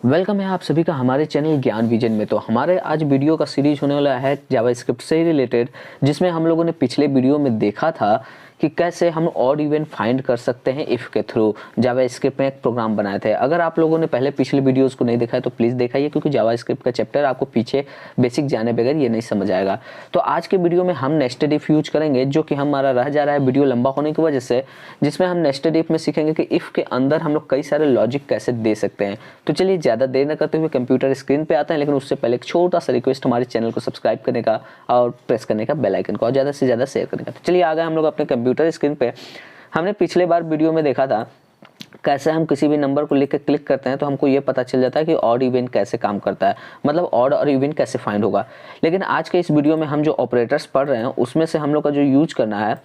Welcome है आप सभी का हमारे चैनल ज्ञान विजन में। तो हमारे आज वीडियो का सीरीज होने वाला है जावास्क्रिप्ट से रिलेटेड, जिसमें हम लोगों ने पिछले वीडियो में देखा था कि कैसे हम ऑड इवन फाइंड कर सकते हैं इफ़ के थ्रू। जावास्क्रिप्ट में एक प्रोग्राम बनाए थे। अगर आप लोगों ने पहले पिछले वीडियोस को नहीं देखा है तो प्लीज़ दिखाइए, क्योंकि जावास्क्रिप्ट का चैप्टर आपको पीछे बेसिक जाने बगैर ये नहीं समझ आएगा। तो आज के वीडियो में हम नेस्टेड इफ यूज करेंगे, जो कि हमारा रह जा रहा है वीडियो लंबा होने की वजह से, जिसमें हम नेस्टेड इफ में सीखेंगे कि इफ़ के अंदर हम लोग कई सारे लॉजिक कैसे दे सकते हैं। तो चलिए ज़्यादा देर न करते हुए कंप्यूटर स्क्रीन पे आते हैं, लेकिन उससे पहले एक छोटा सा रिक्वेस्ट, हमारे चैनल को सब्सक्राइब करने का और प्रेस करने का बेल आइकन को, और ज़्यादा से ज़्यादा शेयर करने का। तो चलिए आ गए हम लोग अपने कंप्यूटर स्क्रीन पे। हमने पिछले बार वीडियो में देखा था कैसे हम किसी भी नंबर को लिख के क्लिक करते हैं तो हमको ये पता चल जाता है कि ऑड इवन कैसे काम करता है, मतलब ऑड और इवन कैसे फाइंड होगा। लेकिन आज के इस वीडियो में हम जो ऑपरेटर्स पढ़ रहे हैं उसमें से हम लोग का जो यूज करना है,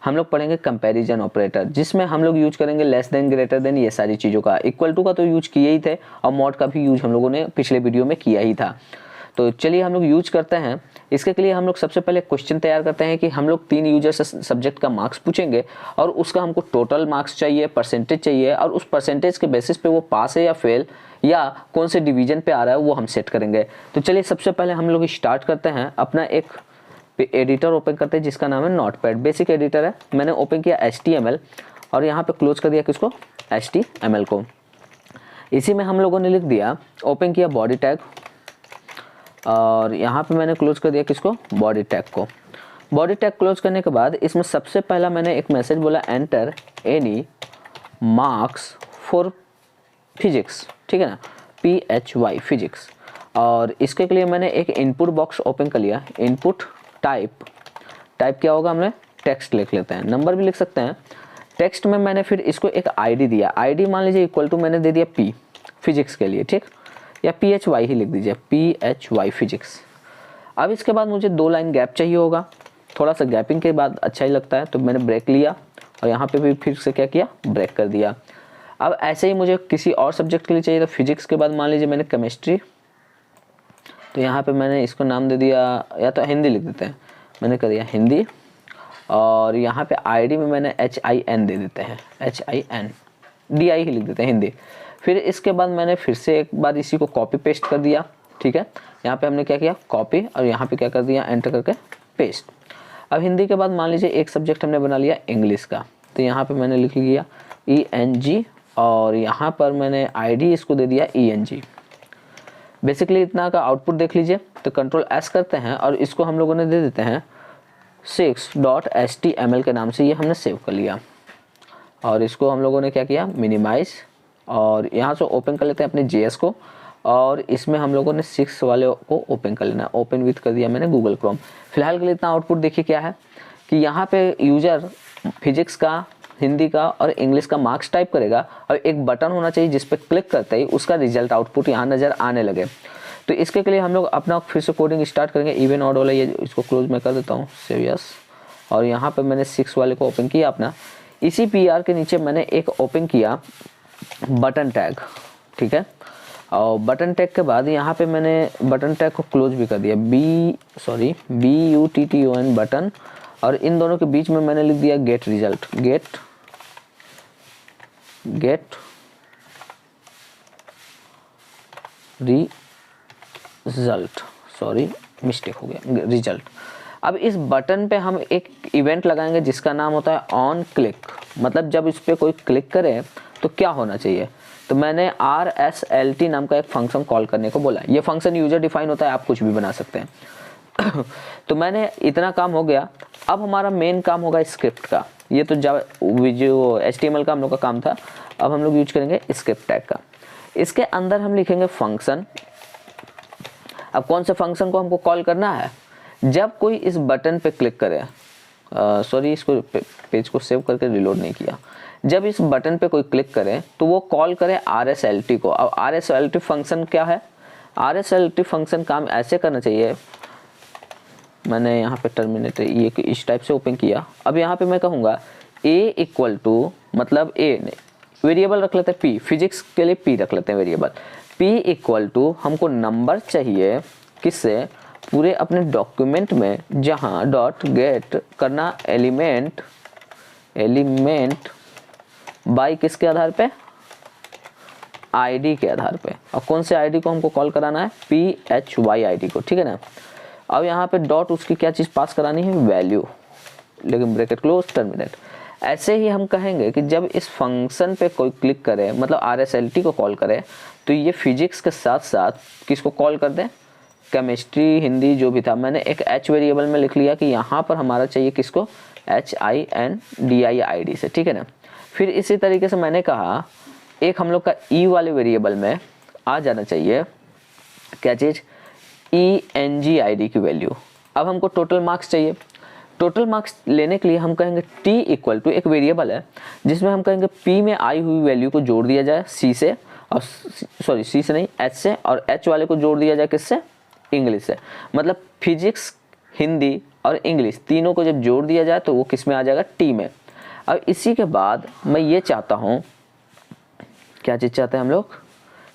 हम लोग पढ़ेंगे कंपैरिजन ऑपरेटर, जिसमें हम लोग यूज करेंगे लेस देन, ग्रेटर देन, ये सारी चीज़ों का। इक्वल टू का तो यूज किए ही थे, और मॉड का भी यूज हम लोगों ने पिछले वीडियो में किया ही था। तो चलिए हम लोग यूज करते हैं। इसके लिए हम लोग सबसे पहले क्वेश्चन तैयार करते हैं कि हम लोग 3 यूजर से सब्जेक्ट का मार्क्स पूछेंगे, और उसका हमको टोटल मार्क्स चाहिए, परसेंटेज चाहिए, और उस परसेंटेज के बेसिस पे वो पास है या फेल, या कौन से डिवीजन पे आ रहा है, वो हम सेट करेंगे। तो चलिए सबसे पहले हम लोग स्टार्ट करते हैं। अपना एक एडिटर ओपन करते हैं जिसका नाम है नोटपैड। बेसिक एडिटर है। मैंने ओपन किया HTML, और यहाँ पे क्लोज कर दिया किसको, HTML को। इसी में हम लोगों ने लिख दिया, ओपन किया बॉडी टैग, और यहाँ पे मैंने क्लोज कर दिया किसको, बॉडी टैग को। बॉडी टैग क्लोज करने के बाद इसमें सबसे पहला मैंने एक मैसेज बोला, enter any marks for physics, ठीक है ना, PHY फिजिक्स। और इसके लिए मैंने एक इनपुट बॉक्स ओपन कर लिया। इनपुट टाइप क्या होगा, हमने टेक्स्ट लिख लेते हैं, नंबर भी लिख सकते हैं। टेक्स्ट में मैंने फिर इसको एक ID दिया। ID मान लीजिए इक्वल टू मैंने दे दिया P फिजिक्स के लिए, ठीक, या PHY ही लिख दीजिए, PHY फिजिक्स। अब इसके बाद मुझे 2 लाइन गैप चाहिए होगा, थोड़ा सा गैपिंग के बाद अच्छा ही लगता है, तो मैंने ब्रेक लिया, और यहाँ पे भी फिर से क्या किया, ब्रेक कर दिया। अब ऐसे ही मुझे किसी और सब्जेक्ट के लिए चाहिए, तो फिजिक्स के बाद मान लीजिए मैंने केमिस्ट्री, तो यहाँ पे मैंने इसको नाम दे दिया, या तो हिंदी लिख देते हैं, मैंने कर दिया हिंदी, और यहाँ पे ID में मैंने HIN दे देते हैं, HIN, DI ही लिख देते हैं, हिंदी। फिर इसके बाद मैंने फिर से एक बार इसी को कॉपी पेस्ट कर दिया, ठीक है। यहाँ पे हमने क्या किया, कॉपी, और यहाँ पे क्या कर दिया, एंटर करके पेस्ट। अब हिंदी के बाद मान लीजिए एक सब्जेक्ट हमने बना लिया इंग्लिश का, तो यहाँ पे मैंने लिख लिया ENG, और यहाँ पर मैंने ID इसको दे दिया ENG। बेसिकली इतना का आउटपुट देख लीजिए। तो Ctrl+S करते हैं, और इसको हम लोगों ने दे देते हैं 6.html के नाम से, ये हमने सेव कर लिया। और इसको हम लोगों ने क्या किया, मिनिमाइज, और यहाँ से ओपन कर लेते हैं अपने JS को, और इसमें हम लोगों ने 6 वाले को ओपन कर लेना है। ओपन विथ कर दिया मैंने गूगल क्रोम। फिलहाल के लिए इतना आउटपुट देखिए क्या है, कि यहाँ पे यूजर फिजिक्स का, हिंदी का और इंग्लिश का मार्क्स टाइप करेगा, और एक बटन होना चाहिए जिस पर क्लिक करते ही उसका रिजल्ट आउटपुट यहाँ नज़र आने लगे। तो इसके लिए हम लोग अपना फिर से कोडिंग स्टार्ट करेंगे। इवन ऑड वाला, ये इसको क्लोज मैं कर देता हूँ, सेव यस, और यहाँ पर मैंने 6 वाले को ओपन किया अपना। इसी PR के नीचे मैंने एक ओपन किया बटन टैग, ठीक है। और बटन टैग के बाद यहाँ पे मैंने बटन टैग को क्लोज भी कर दिया, BUTTON बटन, और इन दोनों के बीच में मैंने लिख दिया get result, get result, sorry mistake हो गया, रिजल्ट। अब इस बटन पे हम एक इवेंट लगाएंगे जिसका नाम होता है ऑन क्लिक, मतलब जब इस पे कोई क्लिक करे तो क्या होना चाहिए। तो मैंने RSLT नाम का एक फंक्शन कॉल करने को बोला। ये फंक्शन यूजर डिफाइन होता है, आप कुछ भी बना सकते हैं। तो मैंने इतना काम हो गया। अब हमारा मेन काम होगा स्क्रिप्ट का। ये तो जो HTML का हम लोग का काम था, अब हम लोग यूज करेंगे स्क्रिप्ट टैग का। इसके अंदर हम लिखेंगे फंक्शन। अब कौन से फंक्शन को हमको कॉल करना है, जब कोई इस बटन पे क्लिक करे, सॉरी इसको पेज को सेव करके रिलोड नहीं किया, जब इस बटन पे कोई क्लिक करे तो वो कॉल करे RSLT को। अब RSLT फंक्शन क्या है, RSLT फंक्शन काम ऐसे करना चाहिए, मैंने यहाँ पे टर्मिनेटर ये इस टाइप से ओपन किया। अब यहाँ पे मैं कहूँगा A इक्वल टू, मतलब A वेरिएबल रख लेते हैं P, फिजिक्स के लिए P रख लेते हैं वेरिएबल। P इक्वल टू हमको नंबर चाहिए, किससे, पूरे अपने डॉक्यूमेंट में, जहाँ डॉट गेट करना एलिमेंट बाय किसके आधार पे, आईडी के आधार पे, और कौन से आईडी को हमको कॉल कराना है, PHY आईडी को, ठीक है ना। अब यहाँ पे डॉट उसकी क्या चीज़ पास करानी है, वैल्यू, लेकिन ब्रैकेट क्लोज, टर्मिनेट। ऐसे ही हम कहेंगे कि जब इस फंक्शन पे कोई क्लिक करे, मतलब RSLT को कॉल करे, तो ये फिजिक्स के साथ साथ किसको कॉल कर दें, केमिस्ट्री, हिंदी जो भी था। मैंने एक H वेरिएबल में लिख लिया कि यहाँ पर हमारा चाहिए किसको, HINDI आईडी से, ठीक है ना। फिर इसी तरीके से मैंने कहा एक हम लोग का E वाले वेरिएबल में आ जाना चाहिए क्या चीज़, ENG आईडी की वैल्यू। अब हमको टोटल मार्क्स चाहिए। टोटल मार्क्स लेने के लिए हम कहेंगे T इक्वल टू, एक वेरिएबल है जिसमें हम कहेंगे P में आई हुई वैल्यू को जोड़ दिया जाए C से, और सॉरी C से नहीं H से, और H वाले को जोड़ दिया जाए किससे, इंग्लिश से। मतलब फिजिक्स, हिंदी और इंग्लिश तीनों को जब जोड़ दिया जाए तो वो किस में आ जाएगा, T में। अब इसी के बाद मैं ये चाहता हूँ, क्या चीज़ चाहते हैं हम लोग,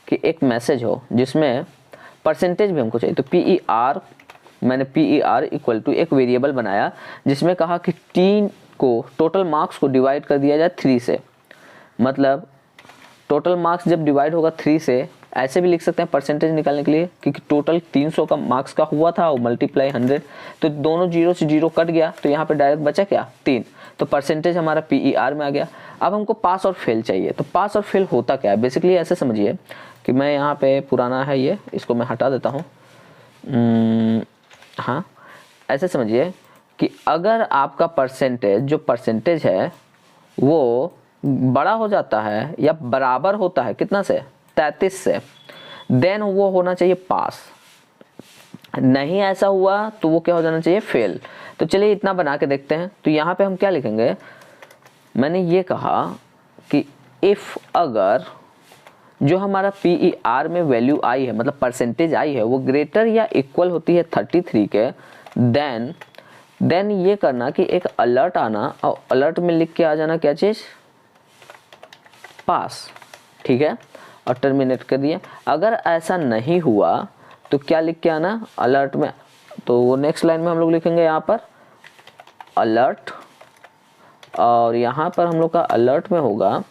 कि एक मैसेज हो जिसमें परसेंटेज भी हमको चाहिए। तो PER, मैंने PER इक्वल टू एक वेरिएबल बनाया जिसमें कहा कि T को, टोटल मार्क्स को डिवाइड कर दिया जाए 3 से। मतलब टोटल मार्क्स जब डिवाइड होगा 3 से, ऐसे भी लिख सकते हैं परसेंटेज निकालने के लिए, क्योंकि टोटल 300 का मार्क्स का हुआ था और मल्टीप्लाई 100, तो दोनों जीरो से जीरो कट गया, तो यहाँ पे डायरेक्ट बचा क्या, 3। तो परसेंटेज हमारा PER में आ गया। अब हमको पास और फेल चाहिए। तो पास और फेल होता क्या है, बेसिकली ऐसे समझिए कि मैं यहाँ पे पुराना है ये, इसको मैं हटा देता हूँ। हाँ, ऐसे समझिए कि अगर आपका परसेंटेज, जो परसेंटेज है वो बड़ा हो जाता है या बराबर होता है कितना से, 33 से, देन वो होना चाहिए पास। नहीं ऐसा हुआ तो वो क्या हो जाना चाहिए, फेल। तो चलिए इतना बना के देखते हैं। तो यहाँ पे हम क्या लिखेंगे, मैंने ये कहा कि इफ़, अगर जो हमारा PER में वैल्यू आई है, मतलब परसेंटेज आई है, वो ग्रेटर या इक्वल होती है 33 के, देन ये करना कि एक अलर्ट आना, और अलर्ट में लिख के आ जाना क्या चीज़, पास, ठीक है, और टर्मिनेट कर दिया। अगर ऐसा नहीं हुआ तो क्या लिख के आना अलर्ट में, तो नेक्स्ट लाइन में हम लोग लिखेंगे यहाँ पर अलर्ट, और यहाँ पर हम लोग का अलर्ट में होगा,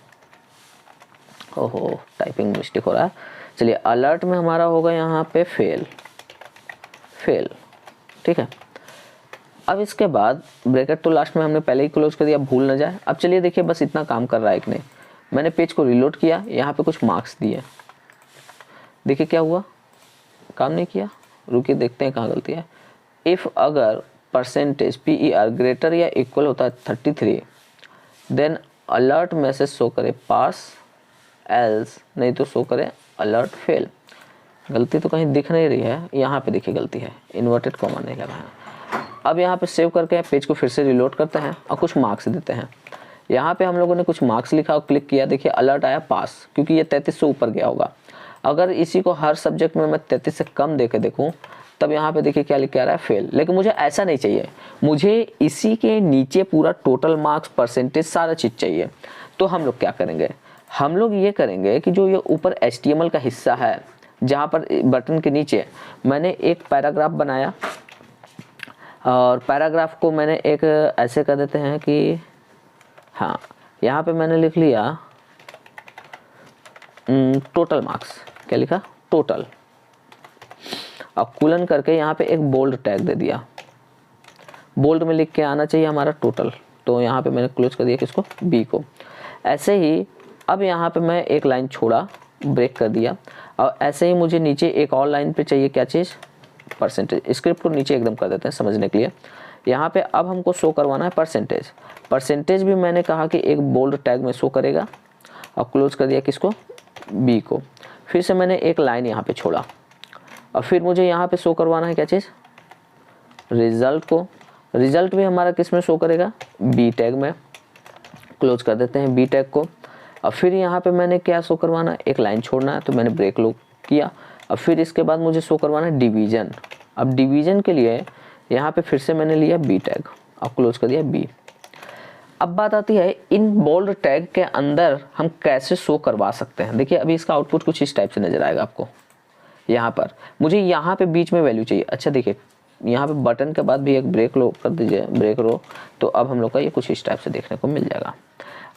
ओहो टाइपिंग मिस्टेक हो रहा है, चलिए अलर्ट में हमारा होगा यहाँ पे फेल, ठीक है। अब इसके बाद ब्रैकेट तो लास्ट में हमने पहले ही क्लोज कर दिया, भूल ना जाए। अब चलिए देखिए, बस इतना काम कर रहा है एक ने, मैंने पेज को रिलोड किया, यहाँ पे कुछ मार्क्स दिए, देखिए क्या हुआ, काम नहीं किया, रुकिए देखते हैं कहाँ गलती है। इफ़ अगर परसेंटेज PER ग्रेटर या इक्वल होता है 33, देन अलर्ट मैसेज शो करे पास, एल्स नहीं तो शो करे अलर्ट फेल। गलती तो कहीं दिख नहीं रही है, यहाँ पे देखिए गलती है, इन्वर्टेड कॉमा नहीं लगा है। अब यहाँ पे सेव करके पेज को फिर से रिलोड करते हैं और कुछ मार्क्स देते हैं। यहाँ पे हम लोगों ने कुछ मार्क्स लिखा और क्लिक किया, देखिए अलर्ट आया पास, क्योंकि ये 33 से ऊपर गया होगा। अगर इसी को हर सब्जेक्ट में मैं 33 से कम दे के देखूँ, तब यहाँ पे देखिए क्या लिख के आ रहा है, फेल। लेकिन मुझे ऐसा नहीं चाहिए, मुझे इसी के नीचे पूरा टोटल मार्क्स, परसेंटेज, सारा चीज़ चाहिए। तो हम लोग क्या करेंगे, हम लोग ये करेंगे कि जो ये ऊपर HTML का हिस्सा है, जहाँ पर बटन के नीचे मैंने एक पैराग्राफ बनाया, और पैराग्राफ को मैंने एक ऐसे कर देते हैं कि हाँ, यहाँ पे मैंने लिख लिया टोटल मार्क्स, क्या लिखा, टोटल, और कूलन करके यहाँ पे एक बोल्ड टैग दे दिया, बोल्ड में लिख के आना चाहिए हमारा टोटल। तो यहाँ पे मैंने क्लोज कर दिया किसको, B को। ऐसे ही अब यहाँ पे मैं एक लाइन छोड़ा, ब्रेक कर दिया, और ऐसे ही मुझे नीचे एक और लाइन पे चाहिए क्या चीज़, परसेंटेज। स्क्रिप्ट को नीचे एकदम कर देते हैं समझने के लिए। यहाँ पे अब हमको शो करवाना है परसेंटेज। परसेंटेज भी मैंने कहा कि एक बोल्ड टैग में शो करेगा, और क्लोज कर दिया किसको, B को। फिर से मैंने एक लाइन यहाँ पे छोड़ा, और फिर मुझे यहाँ पे शो करवाना है क्या चीज़, रिजल्ट को। रिजल्ट भी हमारा किस में शो करेगा, B टैग में। क्लोज कर देते हैं B टैग को। और फिर यहाँ पे मैंने क्या शो करवाना है, एक लाइन छोड़ना है, तो मैंने ब्रेक लो किया। और फिर इसके बाद मुझे शो करवाना है डिवीज़न। अब डिवीज़न के लिए यहाँ पे फिर से मैंने लिया B टैग और क्लोज कर दिया B। अब बात आती है इन बोल्ड टैग के अंदर हम कैसे शो करवा सकते हैं। देखिए अभी इसका आउटपुट कुछ इस टाइप से नज़र आएगा आपको। यहाँ पर मुझे यहाँ पे बीच में वैल्यू चाहिए। अच्छा देखिए यहाँ पे बटन के बाद भी एक ब्रेक लो कर दीजिए, ब्रेक रो, तो अब हम लोग का ये कुछ इस टाइप से देखने को मिल जाएगा।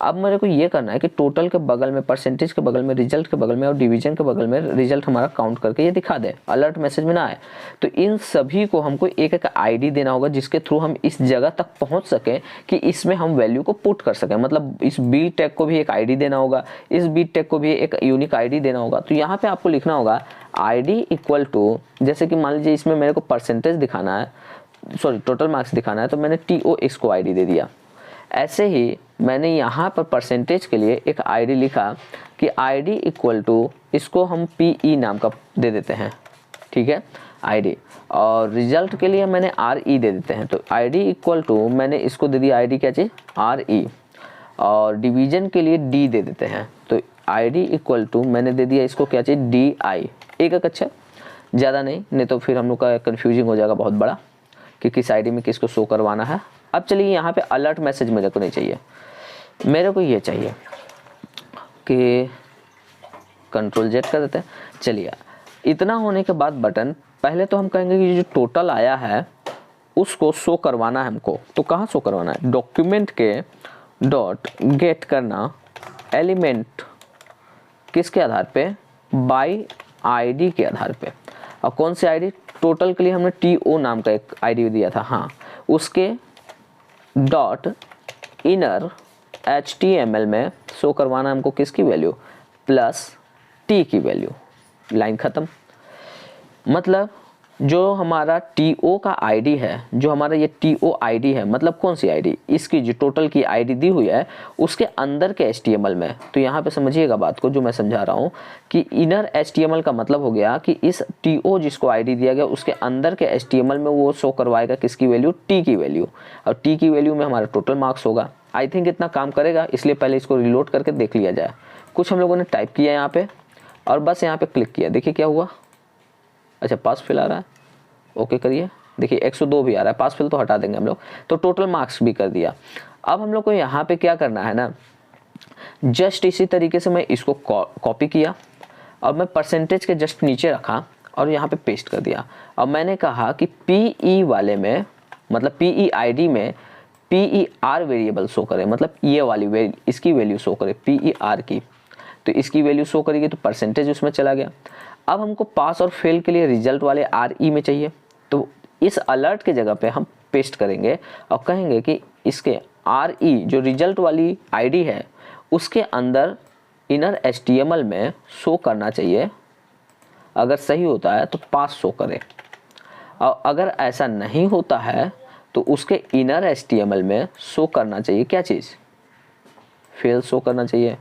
अब मेरे को ये करना है कि टोटल के बगल में, परसेंटेज के बगल में, रिजल्ट के बगल में और डिवीजन के बगल में रिजल्ट हमारा काउंट करके ये दिखा दे, अलर्ट मैसेज में ना आए। तो इन सभी को हमको एक एक आईडी देना होगा जिसके थ्रू हम इस जगह तक पहुंच सकें कि इसमें हम वैल्यू को पुट कर सकें। मतलब इस बी टैग को भी एक आईडी देना होगा, इस बी टैग को भी एक यूनिक आईडी देना होगा। तो यहाँ पे आपको लिखना होगा आईडी इक्वल टू, जैसे कि मान लीजिए इसमें मेरे को परसेंटेज दिखाना है, सॉरी टोटल मार्क्स दिखाना है, तो मैंने TOX को आईडी दे दिया। ऐसे ही मैंने यहाँ पर परसेंटेज के लिए एक आईडी लिखा कि आईडी इक्वल टू, इसको हम PE नाम का दे देते हैं, ठीक है आईडी। और रिजल्ट के लिए मैंने RE दे देते हैं। तो आईडी इक्वल टू मैंने इसको दे दिया आईडी क्या चीज़ RE, और डिवीजन के लिए D दे देते हैं। तो आईडी इक्वल टू मैंने दे दिया इसको क्या चीज़ DI, एक अच्छा, ज़्यादा नहीं तो फिर हम लोग का कन्फ्यूजिंग हो जाएगा बहुत बड़ा कि किस आईडी में किसको शो करवाना है। अब चलिए यहाँ पे अलर्ट मैसेज मेरे को नहीं चाहिए, मेरे को ये चाहिए कि Ctrl+Z कर देते हैं। चलिए इतना होने के बाद बटन, पहले तो हम कहेंगे कि जो टोटल आया है उसको शो करवाना है हमको। तो कहाँ शो करवाना है, डॉक्यूमेंट के डॉट गेट करना एलिमेंट किसके आधार पे, बाय आईडी के आधार पे। और कौन सी आईडी, टोटल के लिए हमने TO नाम का एक आईडी दिया था, हाँ, उसके डॉट इनर HTML में शो करवाना हमको किसकी वैल्यू, प्लस T की वैल्यू, लाइन ख़त्म। मतलब जो हमारा TO का आईडी है, जो हमारा ये TO आईडी है, मतलब कौन सी आईडी, इसकी जो टोटल की आईडी दी हुई है उसके अंदर के HTML में। तो यहाँ पे समझिएगा बात को जो मैं समझा रहा हूँ कि इनर HTML का मतलब हो गया कि इस TO जिसको आईडी दिया गया उसके अंदर के HTML में वो शो करवाएगा किसकी वैल्यू, T की वैल्यू। और T की वैल्यू में हमारा टोटल मार्क्स होगा। आई थिंक इतना काम करेगा, इसलिए पहले इसको रिलोड करके देख लिया जाए। कुछ हम लोगों ने टाइप किया यहाँ पे और बस यहाँ पे क्लिक किया, देखिए क्या हुआ। अच्छा पास फेल आ रहा है, ओके करिए, देखिए 102 भी आ रहा है, पास फेल तो हटा देंगे हम लोग। तो टोटल मार्क्स भी कर दिया। अब हम लोग को यहाँ पे क्या करना है ना, जस्ट इसी तरीके से मैं इसको कॉपी किया और मैं परसेंटेज के जस्ट नीचे रखा और यहाँ पे पेस्ट कर दिया। और मैंने कहा कि PE वाले में, मतलब PE आईडी में PER वेरिएबल शो करे, मतलब ये वाली इसकी वैल्यू शो करे PER की। तो इसकी वैल्यू शो करेगी तो परसेंटेज उसमें चला गया। अब हमको पास और फेल के लिए रिजल्ट वाले RE में चाहिए, तो इस अलर्ट के जगह पे हम पेस्ट करेंगे और कहेंगे कि इसके RE जो रिजल्ट वाली आईडी है उसके अंदर इनर HTML में शो करना चाहिए। अगर सही होता है तो पास शो करे, और अगर ऐसा नहीं होता है तो उसके इनर HTML में शो करना चाहिए क्या चीज़, फेल शो करना चाहिए।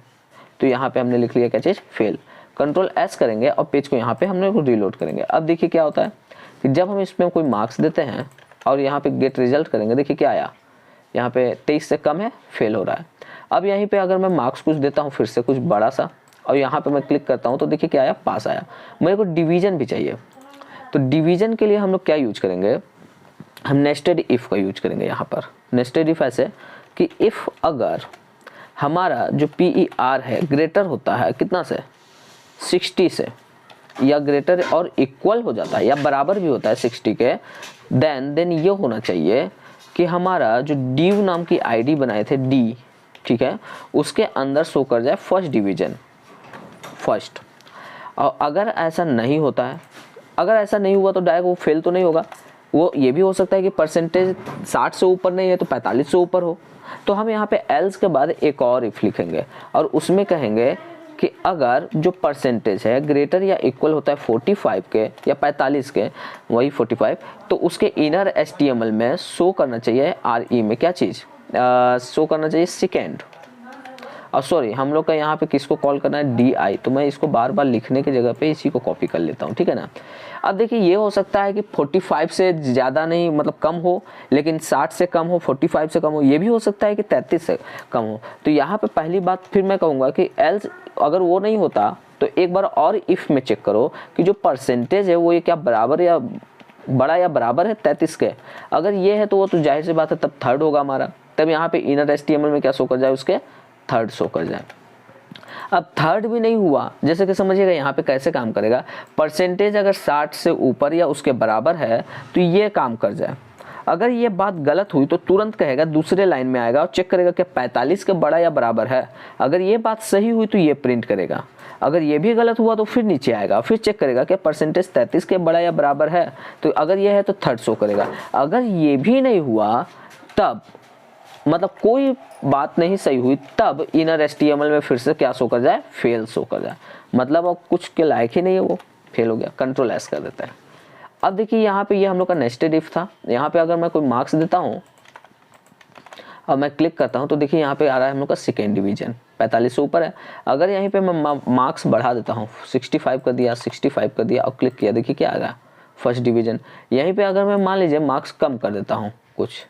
तो यहाँ पे हमने लिख लिया क्या चीज़, फेल। Ctrl+S करेंगे और पेज को यहाँ पे हमने रिलोड करेंगे। अब देखिए क्या होता है कि जब हम इसमें कोई मार्क्स देते हैं और यहाँ पे गेट रिजल्ट करेंगे, देखिए क्या आया, यहाँ पे 23 से कम है, फेल हो रहा है। अब यहीं पे अगर मैं मार्क्स कुछ देता हूँ फिर से कुछ बड़ा सा और यहाँ पे मैं क्लिक करता हूँ तो देखिए क्या आया, पास आया। मेरे को डिवीजन भी चाहिए, तो डिवीजन के लिए हम लोग क्या यूज करेंगे, हम नेस्टेड इफ़ का यूज करेंगे। यहाँ पर नेस्टेड इफ़ ऐसे कि इफ़ अगर हमारा जो PER है ग्रेटर होता है कितना से, 60 से, या ग्रेटर और इक्वल हो जाता है या बराबर भी होता है 60 के, देन ये होना चाहिए कि हमारा जो डिव नाम की आईडी बनाए थे D, ठीक है, उसके अंदर शो कर जाए फर्स्ट डिवीजन, फर्स्ट। और अगर ऐसा नहीं होता है, अगर ऐसा नहीं हुआ तो डायरेक्ट वो फेल तो नहीं होगा। वो ये भी हो सकता है कि परसेंटेज 60 से ऊपर नहीं है तो 45 से ऊपर हो। तो हम यहाँ पे एल्स के बाद एक और इफ लिखेंगे और उसमें कहेंगे कि अगर जो परसेंटेज है ग्रेटर या इक्वल होता है 45 के या 45 के, वही 45, तो उसके इनर HTML में शो करना चाहिए RE में क्या चीज़, शो करना चाहिए सेकेंड। और सॉरी हम लोग का यहाँ पे किसको कॉल करना है, DI। तो मैं इसको बार बार लिखने की जगह पे इसी को कॉपी कर लेता हूँ, ठीक है ना। अब देखिए ये हो सकता है कि 45 से ज़्यादा नहीं, मतलब कम हो, लेकिन 60 से कम हो, 45 से कम हो। ये भी हो सकता है कि 33 से कम हो। तो यहाँ पे पहली बात फिर मैं कहूँगा कि एल्स अगर वो नहीं होता तो एक बार और इफ़ में चेक करो कि जो परसेंटेज है वो ये क्या बराबर या बड़ा या बराबर है 33 के। अगर ये है तो वो तो जाहिर सी बात है तब थर्ड होगा हमारा, तब यहाँ पे इनर HTML में क्या शो कर जाए, उसके थर्ड शो कर जाए। अब थर्ड भी नहीं हुआ, जैसे कि समझिएगा यहाँ पे कैसे काम करेगा, परसेंटेज अगर 60 से ऊपर या उसके बराबर है तो ये काम कर जाए। अगर ये बात गलत हुई तो तुरंत कहेगा, दूसरे लाइन में आएगा और चेक करेगा कि 45 के बड़ा या बराबर है। अगर ये बात सही हुई तो ये प्रिंट करेगा। अगर ये भी गलत हुआ तो फिर नीचे आएगा, फिर चेक करेगा कि परसेंटेज 33 के बड़ा या बराबर है, तो अगर ये है तो थर्ड शो करेगा। अगर ये भी नहीं हुआ तब मतलब कोई बात नहीं सही हुई, तब इनर HTML में फिर से क्या शो कर जाए, फेल शो कर जाए। मतलब अब कुछ के लायक ही नहीं है, वो फेल हो गया। कंट्रोल S कर देता है। अब देखिए यहाँ पे ये हम लोग का नेस्टेड इफ था। यहाँ पे अगर मैं कोई मार्क्स देता हूँ और मैं क्लिक करता हूँ तो देखिए यहाँ पे आ रहा है हम लोग का सेकेंड डिवीजन 45 से ऊपर है। अगर यहीं पे मैं मार्क्स बढ़ा देता हूँ, 65 कर दिया, 65 कर दिया और क्लिक किया, देखिए क्या आ गया, फर्स्ट डिवीजन। यहीं पे अगर मैं मान लीजिए मार्क्स कम कर देता हूँ कुछ,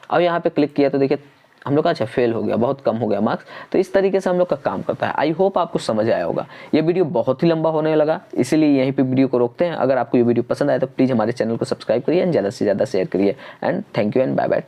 अब यहाँ पे क्लिक किया तो देखिए हम लोग का अच्छा फेल हो गया, बहुत कम हो गया मार्क्स। तो इस तरीके से हम लोग का काम करता है। आई होप आपको समझ आया होगा। ये वीडियो बहुत ही लंबा होने लगा, इसीलिए यहीं पे वीडियो को रोकते हैं। अगर आपको ये वीडियो पसंद आए तो प्लीज़ हमारे चैनल को सब्सक्राइब करिए एंड ज़्यादा से ज़्यादा शेयर करिए। And thank you and bye bye.